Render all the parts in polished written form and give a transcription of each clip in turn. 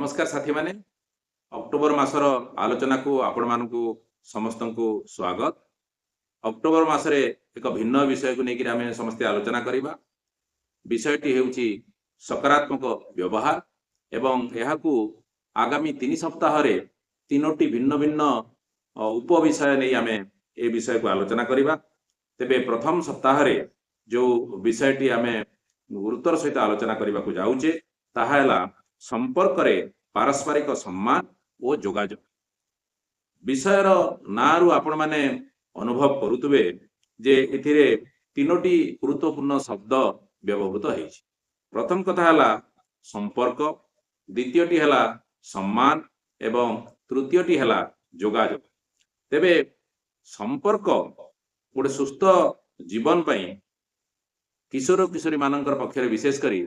नमस्कार साथी माने अक्टोबर मासर आलोचना को आपण मानकु समस्त को स्वागत। अक्टोबर मासरे एक भिन्न विषय को लेकर आम समस्ते आलोचना करवा। विषयटी हेउची सकारात्मक व्यवहार एवं यहाकू आगामी 3 सप्ताह रे तीनोटी भिन्न भिन्न उपविषय नहीं आम ए विषय को आलोचना करवा। तेबे प्रथम सप्ताह रे जो विषयटी आम गुरुत्वर सहित आलोचना करने को जाऊचे ताहा हैला संपर्क रे पारस्परिक सम्मान और जोगाजोग। विषयर नारु आपण माने अनुभव करुतबे जे एथिरे तीनोटी गुरुत्वपूर्ण शब्द व्यवहृत होइछि। प्रथम कथा हैला संपर्क, द्वितीयटी हैला सम्मान एवं तृतीयटी हैला जोगाजोग। तेबे संपर्क गोटे सुस्थ जीवन पई किशोर किशोरी मानकर पक्षरे विशेष करी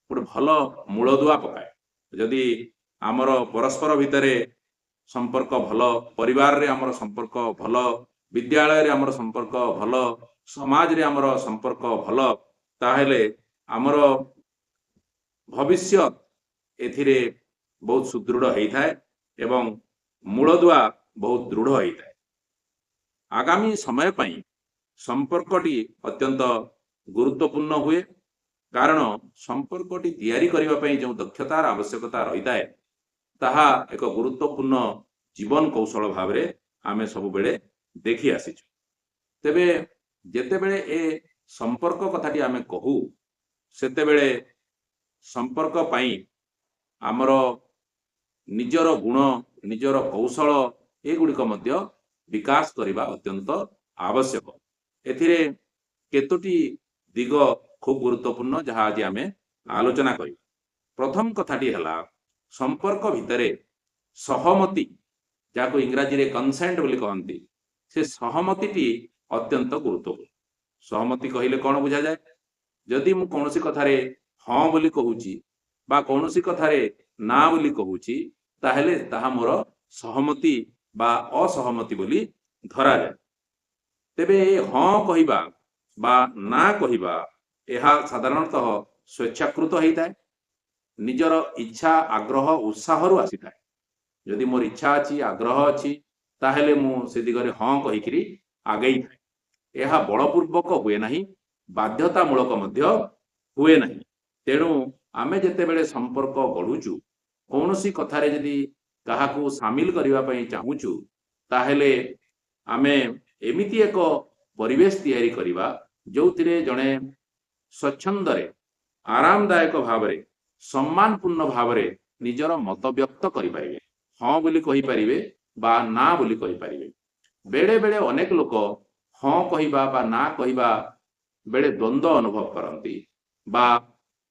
गोटे भल मूलदुआ पकाए। जदि आमर परस्पर भितर संपर्क भल, परिवार रे आमर संपर्क भल, विद्यालय रे आमर संपर्क भल, समाज रे आमर संपर्क भल, ताहेले आमर भविष्य एथिरे बहुत सुदृढ़ होई थाए एवं मूलदुआ बहुत दृढ़ होई थाए। आगामी समय पई संपर्कटी अत्यंत गुरुत्वपूर्ण हुए, कारण संपर्कटी तैयारी करबा पई जो दक्षतार आवश्यकता रही थाए ताहा एक गुरुत्वपूर्ण जीवन कौशल भाव रे आमे सब बेले देखि आसीछु। तेबे जेते बेले ए संपर्क कथाटी आमे कहू सेते बेले संपर्क पई आमर निजर गुण, निजर कौशल एगुड़िक मध्य विकास करबा अत्यंत आवश्यक। एथिरे केतोटी दिग खूब गुरुत्वपूर्ण जहाँ आज आम आलोचना कर। प्रथम कथाटी है संपर्क भितरे सहमति, जहाँ इंग्राजी रे कंसेंट बोली कहती, से सहमति अत्यंत गुरुत्वपूर्ण। सहमति कहले कौन बुझा जाए? जदि मु कौनसी कथारे हाँ बोली कहूची बा कौनसी कथारे ना बोली कहूची ताहेले ताहा मोर सहमति बा असहमति बोली धरा जाए। तेबे हाँ कहिबा बा ना कहिबा यह साधारणतः स्वेच्छाकृत होता है, निजर इच्छा आग्रह उत्साह आसी था। जदि मोर इच्छा अच्छी आग्रह अच्छी ताहेले मु से दिगरे हाँ कहिकरी आगई थाए। यह बलपूर्वक हुए नहीं, बाध्यतामूलक मध्य हुए नहीं। तेणु आमे जेते बेले संपर्क गढ़ुचु, कौनसी कथारे जदि काहाकू सामिल करबा पई चाहूचु ताहेले आमे एमिति एक परिवेश तैयारी करिबा जोथिरे जणे स्वच्छंदरे आरामदायक भाव रे सम्मानपूर्ण भाव रे निजर मत व्यक्त करि पारिबे। हाँ बोली कहि पारिबे बा ना बोली कहि पारिबे। बेले बेले अनेक लोक हाँ कहिबा बा ना कहिबा बेले द्वंद्व अनुभव करती बा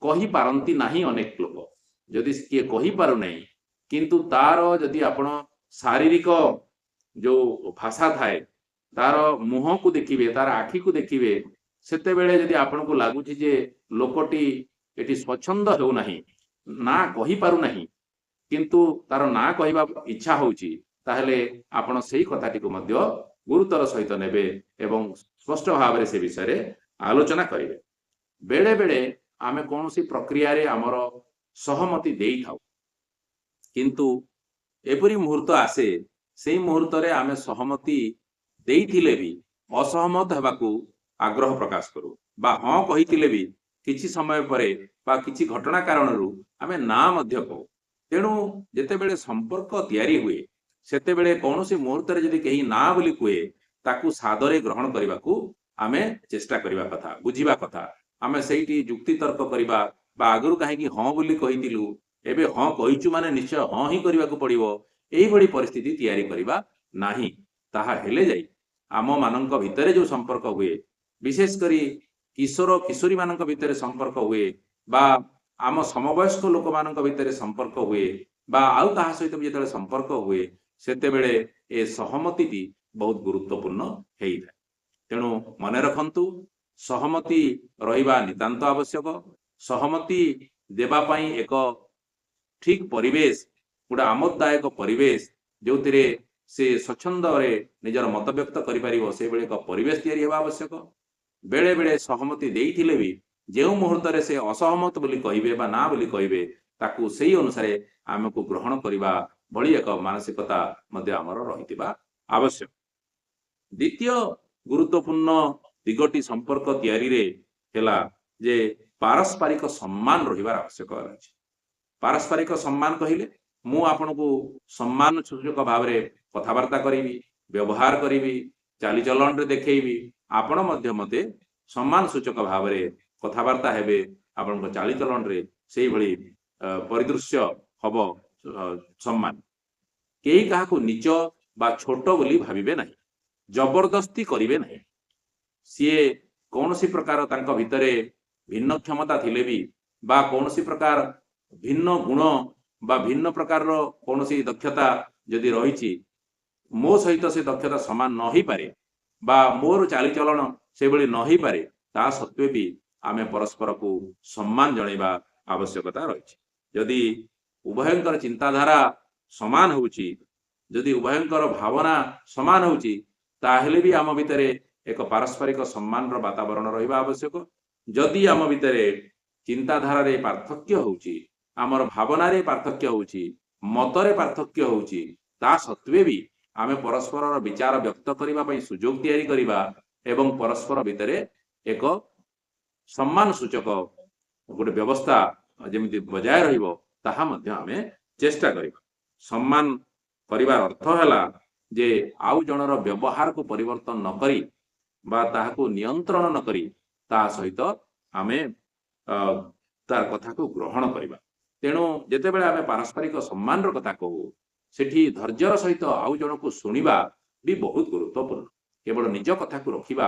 कहि पारंती नाही। अनेक लोक जदि किए कहि पारु नहीं किंतु तार जदि आपण शारीरिक जो भाषा थाए तार मुह को देखिए, तार आखि को देखिए, सेते बेले जदि आपण को लागुची जे लोकटी एटी स्वच्छंद हो नहीं, ना कहि पारु नहीं किंतु तार ना कहिबा इच्छा होउची, ताहले आपण सेही कथाटी को मध्य गुरुतर सहित नेबे एवं स्पष्ट भाव रे से विषय रे आलोचना करिवे। बेले बेले आमे कोनोसी प्रक्रिया रे हमर सहमति देई थाउ, किंतु एपरी मुहूर्त आसे सेही मुहूर्त रे आमे सहमति देइथिले भी असहमत हेबाकू आग्रह प्रकाश करू बा हाँ कहिथिले भी किछि समय परे बा किछि घटना कारणरू आमे ना मध्य कहू। तेणु जेते बेले संपर्क तैयारी हुए सेते बेले कौनसी मुहूर्त रे जदि कहीं ना बोली कुए ताकू सादरे ग्रहण करबाकू आमे चेष्टा करबा कथा, बुझिबा कथा। आमे सेठी जुक्ति तर्क करबा बा आगरु काहे कि हाँ बोली कहितिलु एबे हाँ कहिचु माने निश्चय हाँ ही करबाकू पड़िबो, एही बड़ी परिस्थिति तैयारी करबा नाही। ताहा हेले जाई आम मानक भितरे जो संपर्क हुए, विशेष करी किशोर किशोरी मानक भितरे संपर्क हुए बा आम समवयस्क लोक मानक भितरे संपर्क हुए बा आउ कहा सहित भी जेतेबेले संपर्क हुए सेते बेले ए सहमति बहुत गुरुत्वपूर्ण हेई थाए। तेणु मने रखंतु सहमति रहिबा नितांत आवश्यक। सहमति देबा पई एक ठीक परिवेश, गोटे आमोददायक परिवेश जो से स्वच्छंद रे निजर मत व्यक्त करि परिबो, से बेले एक परिवेश तैयारी हेबा आवश्यक। बेले बेले सहमति देइथिले भी जो मुहूर्त रे से असहमत बोली कहिबे बा ना बोली कहिबे ତାକୁ ସେଇ ଅନୁସାରେ ଆମକୁ ଗ୍ରହଣ କରିବା ଭଳି ଏକ ମାନସିକତା ମଧ୍ୟ ଆମର ରହିଥିବା ଆବଶ୍ୟକ। ଦ୍ୱିତୀୟ ଗୁରୁତ୍ୱପୂର୍ଣ୍ଣ ଦିଗଟି ସମ୍ପର୍କ ତିଆରିରେ ହେଲା ଯେ ପାରସ୍ପରିକ ସମ୍ମାନ ରହିବାର ଆବଶ୍ୟକ ରହିଛି। ପାରସ୍ପରିକ ସମ୍ମାନ କହିଲେ ମୁଁ ଆପଣଙ୍କୁ ସମ୍ମାନ ସୂଚକ ଭାବରେ କଥାବାର୍ତ୍ତା କରିବି, ବ୍ୟବହାର କରିବି, ଚାଲିଚଳନରେ ଦେଖେଇବି, ଆପଣ ମଧ୍ୟ ମୋତେ ସମ୍ମାନ ସୂଚକ ଭାବରେ କଥାବାର୍ତ୍ତା ହେବେ, ଆପଣଙ୍କ ଚାଲିଚଳନରେ ସେଇଭଳି ପରିଦୃଶ୍ୟ ହବ ସମ୍ମାନ। କେହି କାହାକୁ ନିଜ ବା ଛୋଟ ବୋଲି ଭାବିବେ ନାହିଁ, ଜବରଦସ୍ତି କରିବେ ନାହିଁ। ସିଏ କୌଣସି ପ୍ରକାର ତାଙ୍କ ଭିତରେ ଭିନ୍ନ କ୍ଷମତା ଥିଲେ ବି ବା କୌଣସି ପ୍ରକାର ଭିନ୍ନ ଗୁଣ ବା ଭିନ୍ନ ପ୍ରକାରର କୌଣସି ଦକ୍ଷତା ଯଦି ରହିଛି, ମୋ ସହିତ ସେ ଦକ୍ଷତା ସମାନ ନ ହେଇପାରେ ବା ମୋର ଚାଲିଚଳନ ସେଭଳି ନ ହେଇପାରେ, ତା ସତ୍ତ୍ୱେ ବି ଆମେ ପରସ୍ପରକୁ ସମ୍ମାନ ଜଣାଇବା ଆବଶ୍ୟକତା ରହିଛି। ଯଦି ଉଭୟଙ୍କର ଚିନ୍ତାଧାରା ସମାନ ହେଉଛି, ଯଦି ଉଭୟଙ୍କର ଭାବନା ସମାନ ହେଉଛି, ତାହେଲେ ବି ଆମ ଭିତରେ ଏକ ପାରସ୍ପରିକ ସମ୍ମାନର ବାତାବରଣ ରହିବା ଆବଶ୍ୟକ। ଯଦି ଆମ ଭିତରେ ଚିନ୍ତାଧାରାରେ ପାର୍ଥକ୍ୟ ହେଉଛି, ଆମର ଭାବନାରେ ପାର୍ଥକ୍ୟ ହେଉଛି, ମତରେ ପାର୍ଥକ୍ୟ ହେଉଛି, ତା ସତ୍ତ୍ୱେ ବି ଆମେ ପରସ୍ପରର ବିଚାର ବ୍ୟକ୍ତ କରିବା ପାଇଁ ସୁଯୋଗ ତିଆରି କରିବା ଏବଂ ପରସ୍ପର ଭିତରେ ଏକ ସମ୍ମାନ ସୂଚକ ଗୋଟେ ବ୍ୟବସ୍ଥା ଯେମିତି ବଜାୟ ରହିବ, ତାହା ମଧ୍ୟ ଆମେ ଚେଷ୍ଟା କରିବା। ସମ୍ମାନ କରିବାର ଅର୍ଥ ହେଲା ଯେ ଆଉ ଜଣର ବ୍ୟବହାରକୁ ପରିବର୍ତ୍ତନ ନ କରି ବା ତାହାକୁ ନିୟନ୍ତ୍ରଣ ନ କରି ତା ସହିତ ଆମେ ତାର କଥାକୁ ଗ୍ରହଣ କରିବା। ତେଣୁ ଯେତେବେଳେ ଆମେ ପାରସ୍ପରିକ ସମ୍ମାନର କଥା କହୁ, ସେଠି ଧୈର୍ଯ୍ୟର ସହିତ ଆଉ ଜଣକୁ ଶୁଣିବା ବି ବହୁତ ଗୁରୁତ୍ୱପୂର୍ଣ୍ଣ। କେବଳ ନିଜ କଥାକୁ ରଖିବା,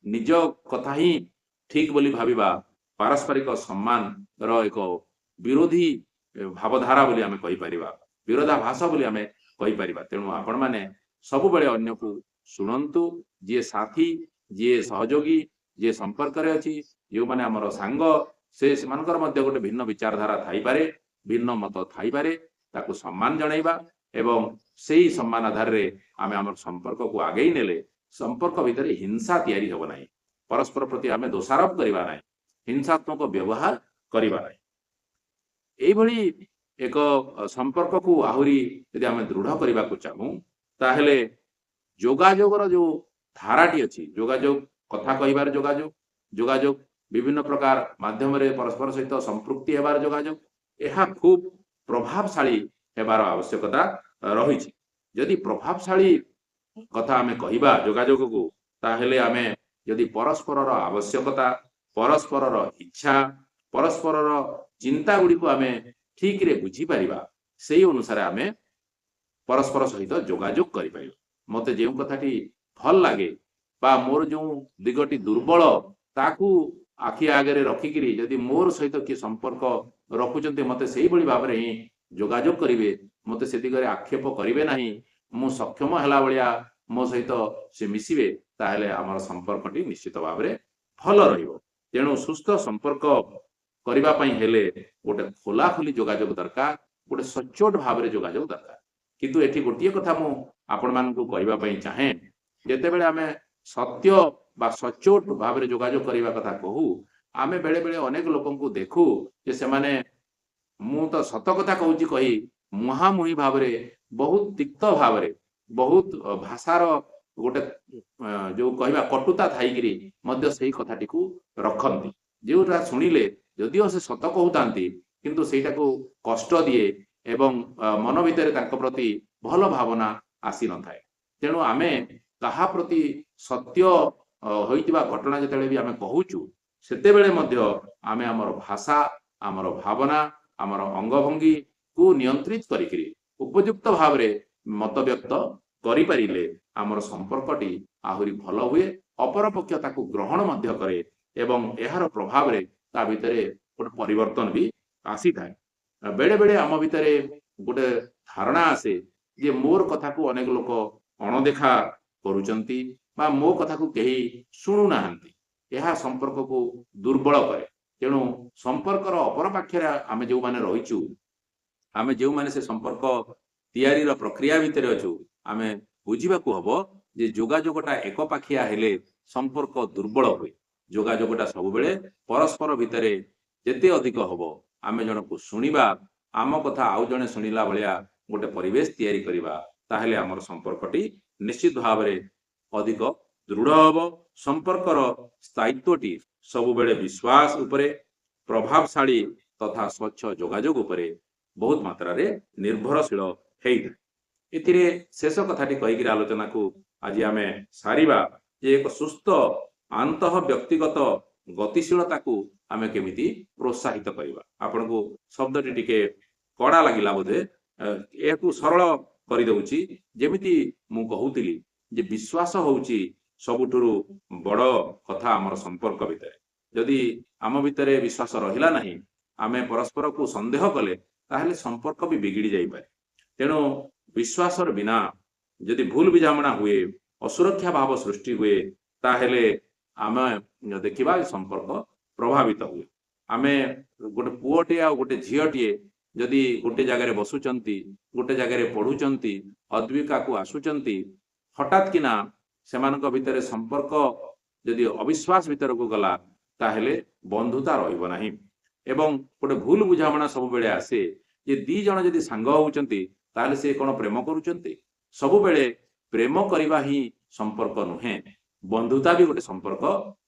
ନିଜ କଥା ହିଁ ଠିକ ବୋଲି ଭାବିବା ପାରସ୍ପରିକ ସମ୍ମାନର ଏକ ବିରୋଧୀ ଭାବଧାରା ବୋଲି ଆମେ କହିପାରିବା, ବିରୋଧାଭାସ ବୋଲି ଆମେ କହିପାରିବା। ତେଣୁ ଆପଣମାନେ ସବୁବେଳେ ଅନ୍ୟକୁ ଶୁଣନ୍ତୁ। ଯିଏ ସାଥୀ, ଯିଏ ସହଯୋଗୀ, ଯିଏ ସମ୍ପର୍କରେ ଅଛି, ଯେଉଁମାନେ ଆମର ସାଙ୍ଗ, ସେମାନଙ୍କର ମଧ୍ୟ ଗୋଟେ ଭିନ୍ନ ବିଚାରଧାରା ଥାଇପାରେ, ଭିନ୍ନ ମତ ଥାଇପାରେ, ତାକୁ ସମ୍ମାନ ଜଣାଇବା ଏବଂ ସେଇ ସମ୍ମାନ ଆଧାରରେ ଆମେ ଆମର ସମ୍ପର୍କକୁ ଆଗେଇ ନେଲେ ସମ୍ପର୍କ ଭିତରେ ହିଂସା ତିଆରି ହେବ ନାହିଁ, ପରସ୍ପର ପ୍ରତି ଆମେ ଦୋଷାରୋପ କରିବା ନାହିଁ, ହିଂସାତ୍ମକ ବ୍ୟବହାର କରିବା ନାହିଁ। ଏଇଭଳି ଏକ ସମ୍ପର୍କକୁ ଆହୁରି ଯଦି ଆମେ ଦୃଢ଼ କରିବାକୁ ଚାହୁଁ, ତାହେଲେ ଯୋଗାଯୋଗର ଯୋଉ ଧାରାଟି ଅଛି, ଯୋଗାଯୋଗ, କଥା କହିବାର ଯୋଗାଯୋଗ, ଯୋଗାଯୋଗ ବିଭିନ୍ନ ପ୍ରକାର ମାଧ୍ୟମରେ ପରସ୍ପର ସହିତ ସମ୍ପୃକ୍ତି ହେବାର ଯୋଗାଯୋଗ, ଏହା ଖୁବ ପ୍ରଭାବଶାଳୀ ହେବାର ଆବଶ୍ୟକତା ରହିଛି। ଯଦି ପ୍ରଭାବଶାଳୀ କଥା ଆମେ କହିବା ଯୋଗାଯୋଗକୁ, ତାହେଲେ ଆମେ ଯଦି ପରସ୍ପରର ଆବଶ୍ୟକତା, ପରସ୍ପରର ଇଚ୍ଛା, ପରସ୍ପରର ଚିନ୍ତା ଗୁଡ଼ିକୁ ଆମେ ଠିକରେ ବୁଝିପାରିବା, ସେଇ ଅନୁସାରେ ଆମେ ପରସ୍ପର ସହିତ ଯୋଗାଯୋଗ କରିପାରିବା। ମୋତେ ଯେଉଁ କଥାଟି ଭଲ ଲାଗେ ବା ମୋର ଯେଉଁ ଦିଗଟି ଦୁର୍ବଳ, ତାକୁ ଆଖି ଆଗରେ ରଖିକିରି ଯଦି ମୋର ସହିତ କିଏ ସମ୍ପର୍କ ରଖୁଛନ୍ତି, ମୋତେ ସେଇଭଳି ଭାବରେ ହିଁ ଯୋଗାଯୋଗ କରିବେ, ମୋତେ ସେ ଦିଗରେ ଆକ୍ଷେପ କରିବେ ନାହିଁ, ମୁଁ ସକ୍ଷମ ହେଲା ଭଳିଆ ମୋ ସହିତ ସେ ମିଶିବେ, ତାହେଲେ ଆମର ସମ୍ପର୍କଟି ନିଶ୍ଚିତ ଭାବରେ ଭଲ ରହିବ। ତେଣୁ ସୁସ୍ଥ ସମ୍ପର୍କ କରିବା ପାଇଁ ହେଲେ ଗୋଟେ ଖୋଲାଖୋଲି ଯୋଗାଯୋଗ ଦରକାର, ଗୋଟେ ସଚ୍ଚୋଟ ଭାବରେ ଯୋଗାଯୋଗ ଦରକାର। କିନ୍ତୁ ଏଠି ଗୋଟିଏ କଥା ମୁଁ ଆପଣମାନଙ୍କୁ କହିବା ପାଇଁ ଚାହେଁ, ଯେତେବେଳେ ଆମେ ସତ୍ୟ ବା ସଚ୍ଚୋଟ ଭାବରେ ଯୋଗାଯୋଗ କରିବା କଥା କହୁ, ଆମେ ବେଳେ ବେଳେ ଅନେକ ଲୋକଙ୍କୁ ଦେଖୁ ଯେ ସେମାନେ ମୁଁ ତ ସତ କଥା କହୁଛି କହି ମୁହାଁମୁହିଁ ଭାବରେ, ବହୁତ ତିକ୍ତ ଭାବରେ, ବହୁତ ଭାଷାର ଗୋଟେ ଯୋଉ କହିବା କଟୁତା ଥାଇକିରି ମଧ୍ୟ ସେଇ କଥାଟିକୁ ରଖନ୍ତି, ଯେଉଁଟା ଶୁଣିଲେ ଯଦିଓ ସେ ସତ କହୁଥାନ୍ତି କିନ୍ତୁ ସେଇଟାକୁ କଷ୍ଟ ଦିଏ ଏବଂ ମନ ଭିତରେ ତାଙ୍କ ପ୍ରତି ଭଲ ଭାବନା ଆସିନଥାଏ। ତେଣୁ ଆମେ କାହା ପ୍ରତି ସତ୍ୟ ହୋଇଥିବା ଘଟଣା ଯେତେବେଳେ ବି ଆମେ କହୁଛୁ, ସେତେବେଳେ ମଧ୍ୟ ଆମେ ଆମର ଭାଷା, ଆମର ଭାବନା, ଆମର ଅଙ୍ଗଭଙ୍ଗୀକୁ ନିୟନ୍ତ୍ରିତ କରିକିରି ଉପଯୁକ୍ତ ଭାବରେ ମତବ୍ୟକ୍ତ କରିପାରିଲେ ଆମର ସମ୍ପର୍କଟି ଆହୁରି ଭଲ ହୁଏ, ଅପରପକ୍ଷ ତାକୁ ଗ୍ରହଣ ମଧ୍ୟ କରେ ଏବଂ ଏହାର ପ୍ରଭାବରେ ତା ଭିତରେ ଗୋଟେ ପରିବର୍ତ୍ତନ ବି ଆସିଥାଏ। ବେଳେ ବେଳେ ଆମ ଭିତରେ ଗୋଟେ ଧାରଣା ଆସେ ଯେ ମୋର କଥାକୁ ଅନେକ ଲୋକ ଅଣଦେଖା କରୁଛନ୍ତି ବା ମୋ କଥାକୁ କେହି ଶୁଣୁନାହାନ୍ତି, ଏହା ସମ୍ପର୍କକୁ ଦୁର୍ବଳ କରେ। ତେଣୁ ସମ୍ପର୍କର ଅପର ପାଖରେ ଆମେ ଯେଉଁମାନେ ରହିଛୁ, ଆମେ ଯେଉଁମାନେ ସେ ସମ୍ପର୍କ ତିଆରିର ପ୍ରକ୍ରିୟା ଭିତରେ ଅଛୁ, ଆମେ ବୁଝିବାକୁ ହବ ଯେ ଯୋଗାଯୋଗଟା ଏକପାଖିଆ ହେଲେ ସମ୍ପର୍କ ଦୁର୍ବଳ ହୁଏ। ଯୋଗାଯୋଗଟା ସବୁବେଳେ ପରସ୍ପର ଭିତରେ ଯେତେ ଅଧିକ ହବ, आमे जनकु शुणिबा आम कथा आउ जणे शुणिला भलिया गोटे परिवेश तैयारी करिबा ताहेले हमर संपर्कटी निश्चित भाव में अधिक दृढ़ हब। संपर्कर स्थायित्वटी सब बेले विश्वास उपरे प्रभावशाली तथा स्वच्छ जोगाजोग उपरे बहुत मात्रा रे निर्भरशील हेइथाय। एथिरे शेष कथाटी कहिकिर आलोचना को आज आमे सारिबा जे एक सुस्थ आंतः व्यक्तिगत गतिशीलता को आमे केमिति प्रोत्साहित करिबा। आपनको शब्दटी टिके कड़ा लागिला बोधे एहाकु सरल करि दउची। जेमिति मु कहूतिली जे विश्वास होउची सबुठुरु बड़ कथा हमर संपर्क भितरे। जदि आम भितरे विश्वास रहिला नहीं आमे परस्पर को संदेह कले ताहले संपर्क भी बिगिड़ी जाई पारे। तेणु विश्वासर बिना जदि भूल बुझामणा हुए असुरक्षा भाव सृष्टि हुए ताहले आमे देखिबा संपर्क प्रभावित हुए। आमे गोटे पुओटे आ गोटे झियोटे जदि गोटे जगार बसुचंती गोटे जगार पढ़ुचंती अद्विका को आसुचंती हठात किना सेमानक भितरे संपर्क जदि अविश्वास भितर को गला ताहले बंधुता रहिबो नाही। एवं गोटे भूल बुझामणा सब बेले आसे जे दी जण जदि सांग होउचंती ताहले से कोन प्रेम करूचंती। सब बेले प्रेम करिबा ही संपर्क नुहे, बंधुता भी गोटे संपर्क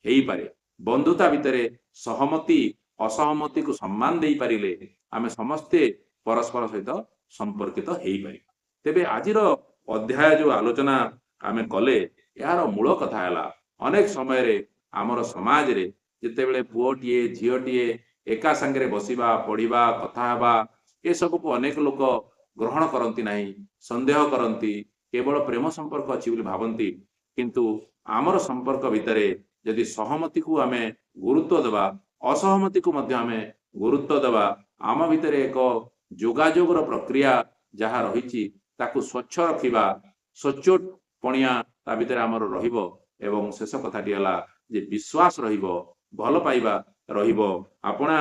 हेई पारे। बंधुता भितरे सहमति असहमति को सम्मान देई पारिले आमे समस्ते परस्पर सहित संपर्कित हेई पारि। तेबे आजिर अध्याय जो आलोचना आमे कले यार मूल कथा हैला अनेक समय रे आमर समाज रे जेतेबेले पुओटिए झियोटिए एका संगे बसिबा पढ़िबा कथा हेबा ए सब को अनेक लोक ग्रहण करती नहीं, संदेह करती, केवल प्रेम संपर्क अच्छी बोली भावती। किंतु आमर संपर्क भितरे यदि सहमति को आमे गुरुत्व देवा असहमति को मध्य आमे गुरुत्व देवा आम भितरे एक जोगाजोगर प्रक्रिया जहाँ रही ताकू स्वच्छ रखिबा सचोट पणिया ता भितरे आमर रहिबो। एवं शेष कथाटी हला जे विश्वास रहिबो, भल पाइबा रहिबो, आपणा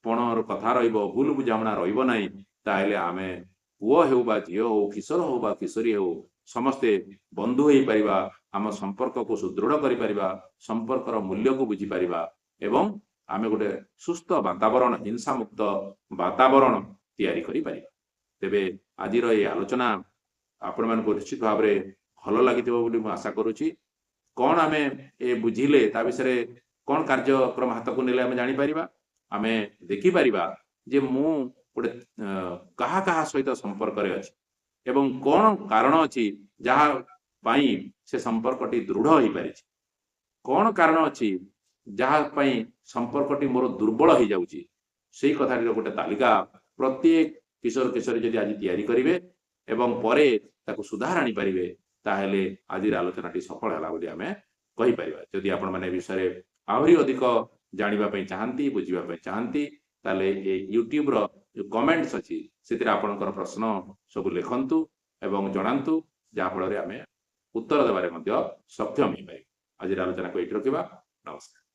पणर कथा रहिबो, भूल बुझामणा रहिबो नाही ताहेले आमे पुओ हेउ बा झियो हो किशोर हो बा किशोरी हो समस्ते बंधु होई परिबा। आम संपर्क को सुदृढ़ करि परिबा, संपर्कर मूल्य को बुझी परिबा एवं आमे गोटे सुस्थ वातावरण हिंसा मुक्त वातावरण तैयारी करि परिबा। तेबे आजिर ये आलोचना आपण मानको निश्चित भाव रे भल लागिथिबो बोली मु आशा करूची। कौन आमे ए बुझिले ता विषय कौन कार्यक्रम हाथ को नेले आमे जानि परिबा, आमे देखि परिबा जे मु गोटे कहा कहा सहित संपर्क रे अछि एवं कौन कारण अछि जहाँ पाई से संपर्कटी दृढ़ हो पारि, कौन कारण अछि जहाँ पाई संपर्कटी मोर दुर्बल हो जाउची। सेही कथाटीर गोटे तालिका प्रत्येक किशोर किशोरी जदि आज तैयारी करिवे एवं परे ताकू सुधार आनी पारिबे ताहेले आजिर आलोचनाटी सफल होला बोली आमे कहि परिबा। जदि आपण माने विषय आहुरी अधिक जानिबा पई चाहंती बुझिबा पई चाहंती ताले ए यूट्यूब रो जो कमेंट्स अछि सेतिर आपणकर प्रश्न सब लिखंतु एवं जणांतु जहाँ फल आमे उत्तर देबारे मध्य सक्षम हेइ पारि। आजिर आलोचना को एठी रखिबा। नमस्कार।